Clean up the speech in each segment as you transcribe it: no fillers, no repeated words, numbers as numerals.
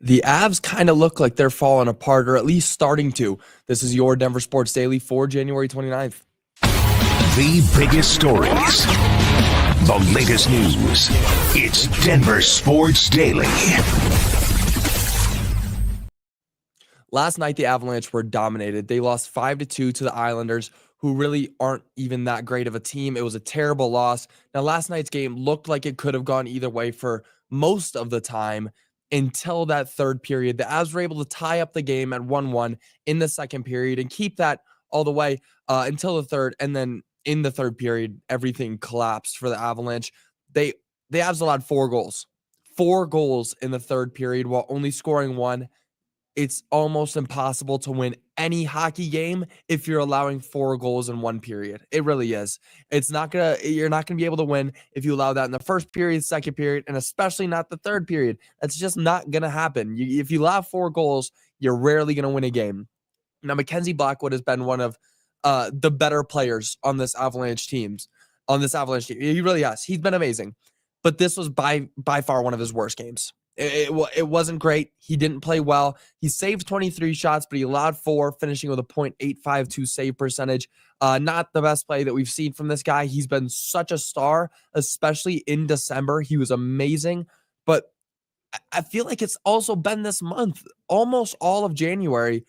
The Avs kind of look like they're falling apart, or at least starting to. This is your Denver Sports Daily for January 29th. The biggest stories, the latest news. It's Denver Sports Daily. Last night, the Avalanche were dominated. They lost 5-2 to the Islanders, who really aren't even that great of a team. It was a terrible loss. Now, last night's game looked like it could have gone either way for most of the time until that third period. The Avs were able to tie up the game at 1-1 in the second period and keep that all the way until the third. And then in the third period, everything collapsed for the Avalanche. The Avs allowed 4 goals. 4 goals in the third period while only scoring 1. It's almost impossible to win any hockey game if you're allowing 4 goals in one period. It really is. You're not gonna be able to win if you allow that in the first period, second period, and especially not the third period. That's just not gonna happen. If you allow 4 goals, you're rarely gonna win a game. Now, Mackenzie Blackwood has been one of the better players on this Avalanche team. He really has. He's been amazing. But this was by far one of his worst games. It wasn't great. He didn't play well. He saved 23 shots, but he allowed 4, finishing with a .852 save percentage. Not the best play that we've seen from this guy. He's been such a star, especially in December. He was amazing, but I feel like it's also been this month, almost all of January.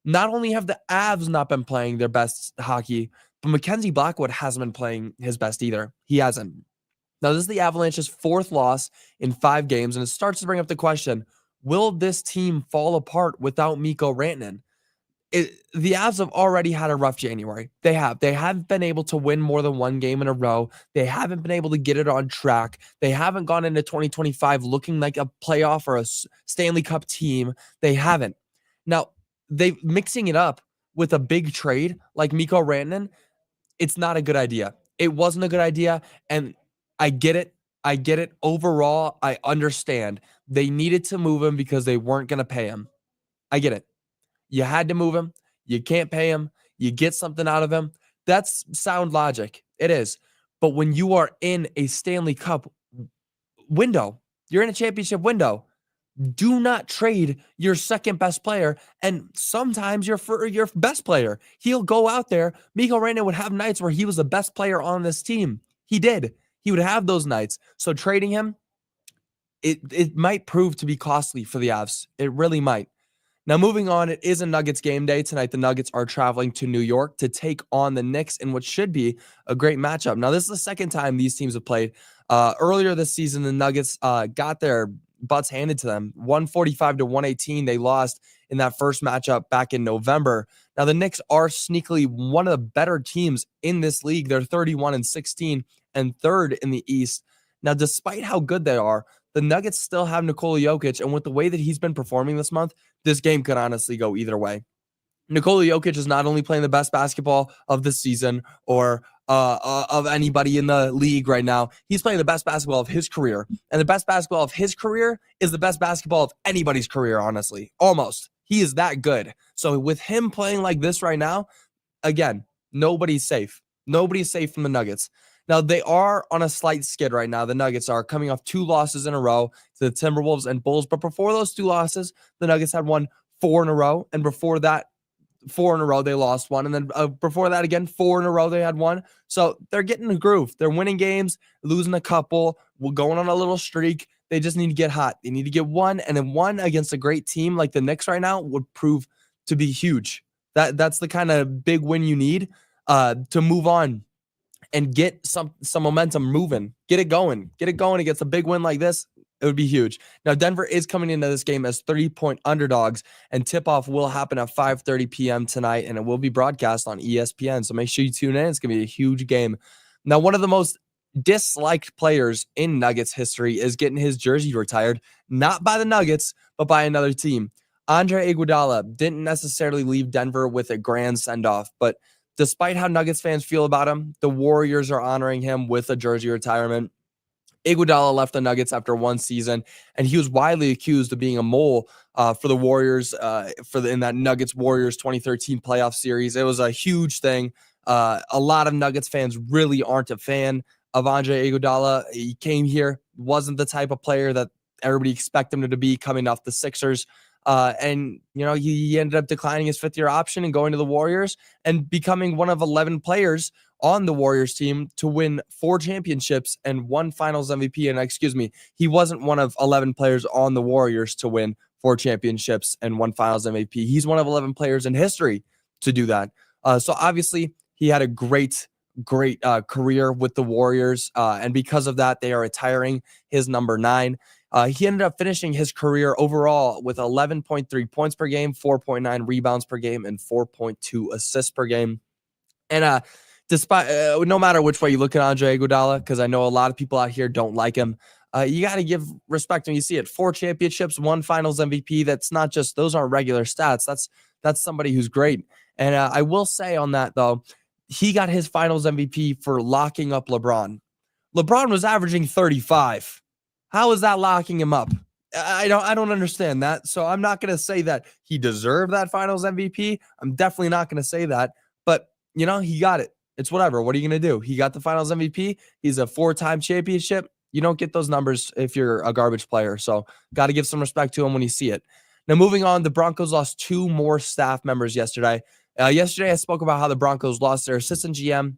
Not only have the Avs not been playing their best hockey, but Mackenzie Blackwood hasn't been playing his best either. He hasn't. Now, this is the Avalanche's 4th loss in 5 games, and it starts to bring up the question, will this team fall apart without Mikko Rantanen? The Avs have already had a rough January. They haven't been able to win more than 1 game in a row. They haven't been able to get it on track. They haven't gone into 2025 looking like a playoff or a Stanley Cup team. They haven't. Now, they mixing it up with a big trade like Mikko Rantanen, it's not a good idea. It wasn't a good idea, and I get it. Overall, I understand. They needed to move him because they weren't going to pay him. I get it. You had to move him. You can't pay him. You get something out of him. That's sound logic. It is. But when you are in a Stanley Cup window, you're in a championship window, do not trade your second best player and sometimes your best player. He'll go out there. Mikko Rantanen would have nights where he was the best player on this team. He did. He would have those nights. So trading him, it might prove to be costly for the Avs. It really might. Now, moving on, it is a Nuggets game day. Tonight, the Nuggets are traveling to New York to take on the Knicks in what should be a great matchup. Now, this is the second time these teams have played. Earlier this season, the Nuggets got their butts handed to them. 145-118. They lost in that first matchup back in November. Now, the Knicks are sneakily one of the better teams in this league. They're 31-16 and 3rd in the East. Now, despite how good they are, the Nuggets still have Nikola Jokic, and with the way that he's been performing this month, this game could honestly go either way. Nikola Jokic is not only playing the best basketball of the season or of anybody in the league right now, he's playing the best basketball of his career. And the best basketball of his career is the best basketball of anybody's career, honestly. Almost. He is that good. So with him playing like this right now, again, nobody's safe. Nobody's safe from the Nuggets. Now, they are on a slight skid right now. The Nuggets are coming off 2 losses in a row to the Timberwolves and Bulls. But before those 2 losses, the Nuggets had won 4 in a row. And before that, 4 in a row, they lost 1. And then before that, again, 4 in a row, they had 1. So they're getting a groove. They're winning games, losing a couple. We're going on a little streak. They just need to get hot. They need to get 1. And then 1 against a great team like the Knicks right now would prove to be huge. That's the kind of big win you need to move on and get some momentum moving. Get it going against a big win like this. It would be huge. Now, Denver is coming into this game as 3-point underdogs, and tip-off will happen at 5:30 p.m. tonight, and it will be broadcast on ESPN, so make sure you tune in. It's going to be a huge game. Now, one of the most disliked players in Nuggets history is getting his jersey retired, not by the Nuggets, but by another team. Andre Iguodala didn't necessarily leave Denver with a grand send-off, but despite how Nuggets fans feel about him, the Warriors are honoring him with a jersey retirement. Iguodala left the Nuggets after 1 season, and he was widely accused of being a mole for the Warriors in that Nuggets-Warriors 2013 playoff series. It was a huge thing. A lot of Nuggets fans really aren't a fan of Andre Iguodala. He came here, wasn't the type of player that everybody expected him to be coming off the Sixers. And, he ended up declining his fifth-year option and going to the Warriors and becoming one of 11 players on the Warriors team to win 4 championships and 1 Finals MVP. And excuse me, he wasn't one of 11 players on the Warriors to win 4 championships and 1 Finals MVP. He's one of 11 players in history to do that. So obviously he had a great career with the Warriors. And because of that, they are retiring his number 9. He ended up finishing his career overall with 11.3 points per game, 4.9 rebounds per game, and 4.2 assists per game. And despite no matter which way you look at Andre Iguodala, because I know a lot of people out here don't like him, you got to give respect when you see it. 4 championships, 1 Finals MVP. That's not just, those aren't regular stats. That's somebody who's great. And I will say on that though, he got his Finals MVP for locking up LeBron. LeBron was averaging 35. How is that locking him up? I don't understand that. So I'm not going to say that he deserved that Finals MVP. I'm definitely not going to say that. But, he got it. It's whatever. What are you going to do? He got the Finals MVP. He's a 4-time championship. You don't get those numbers if you're a garbage player. So got to give some respect to him when you see it. Now, moving on, the Broncos lost 2 more staff members yesterday. Yesterday, I spoke about how the Broncos lost their assistant GM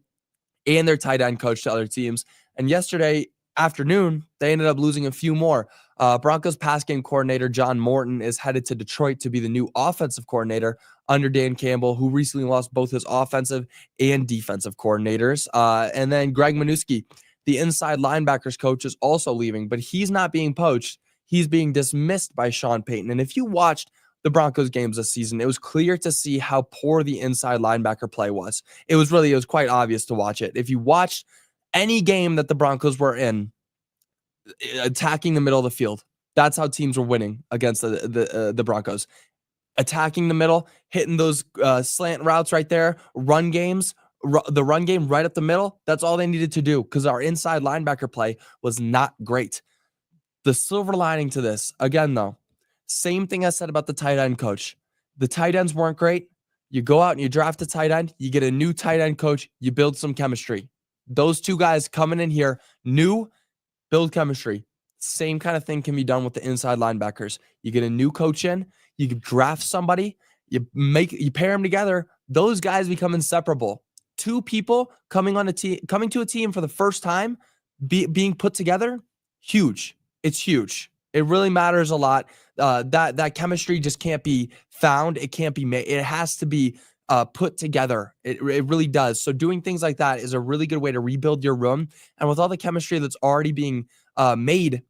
and their tight end coach to other teams. And yesterday afternoon, they ended up losing a few more. Broncos pass game coordinator John Morton is headed to Detroit to be the new offensive coordinator under Dan Campbell, who recently lost both his offensive and defensive coordinators. And then Greg Minuski, the inside linebackers coach, is also leaving, but he's not being poached. He's being dismissed by Sean Payton. And if you watched the Broncos games this season, it was clear to see how poor the inside linebacker play was. It was quite obvious to watch it. If you watched any game that the Broncos were in, attacking the middle of the field, that's how teams were winning against the Broncos. Attacking the middle, hitting those slant routes right there, run games, the run game right up the middle. That's all they needed to do because our inside linebacker play was not great. The silver lining to this, again, though, same thing I said about the tight end coach. The tight ends weren't great. You go out and you draft a tight end. You get a new tight end coach. You build some chemistry. Those 2 guys coming in here, new, build chemistry. Same kind of thing can be done with the inside linebackers. You get a new coach in. You draft somebody. You pair them together. Those guys become inseparable. 2 people coming to a team for the first time, being put together, huge. It's huge. It really matters a lot. That chemistry just can't be found. It can't be made. It has to be put together. It really does. So doing things like that is a really good way to rebuild your room. And with all the chemistry that's already being made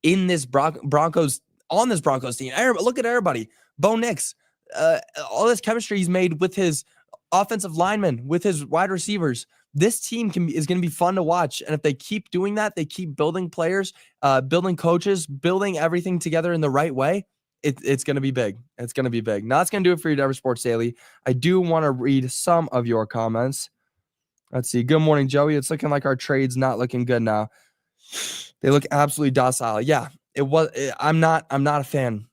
in this Broncos team, look at everybody. Bo Nix, all this chemistry he's made with his offensive linemen, with his wide receivers. This team is going to be fun to watch. And if they keep doing that, they keep building players, building coaches, building everything together in the right way, it's going to be big. It's going to be big. Now, that's going to do it for your Denver Sports Daily. I do want to read some of your comments. Let's see. Good morning, Joey. It's looking like our trade's not looking good now. They look absolutely docile. Yeah, I'm not a fan.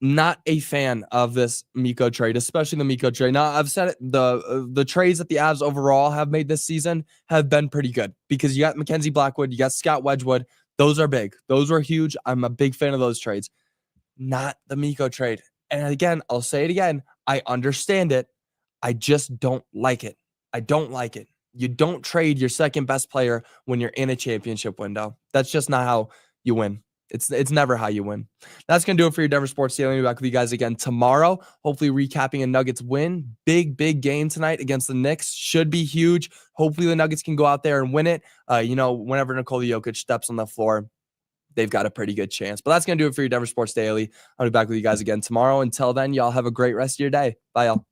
Not a fan of this Miko trade, especially the Miko trade. Now, I've said it, the trades that the Avs overall have made this season have been pretty good because you got Mackenzie Blackwood, you got Scott Wedgwood. Those are big. Those were huge. I'm a big fan of those trades. Not the Miko trade. And again, I'll say it again. I understand it. I just don't like it. I don't like it. You don't trade your second best player when you're in a championship window. That's just not how you win. It's never how you win. That's going to do it for your Denver Sports Daily. I'll be back with you guys again tomorrow, hopefully recapping a Nuggets win. Big game tonight against the Knicks. Should be huge. Hopefully the Nuggets can go out there and win it. Whenever Nikola Jokic steps on the floor, they've got a pretty good chance. But that's going to do it for your Denver Sports Daily. I'll be back with you guys again tomorrow. Until then, y'all have a great rest of your day. Bye, y'all.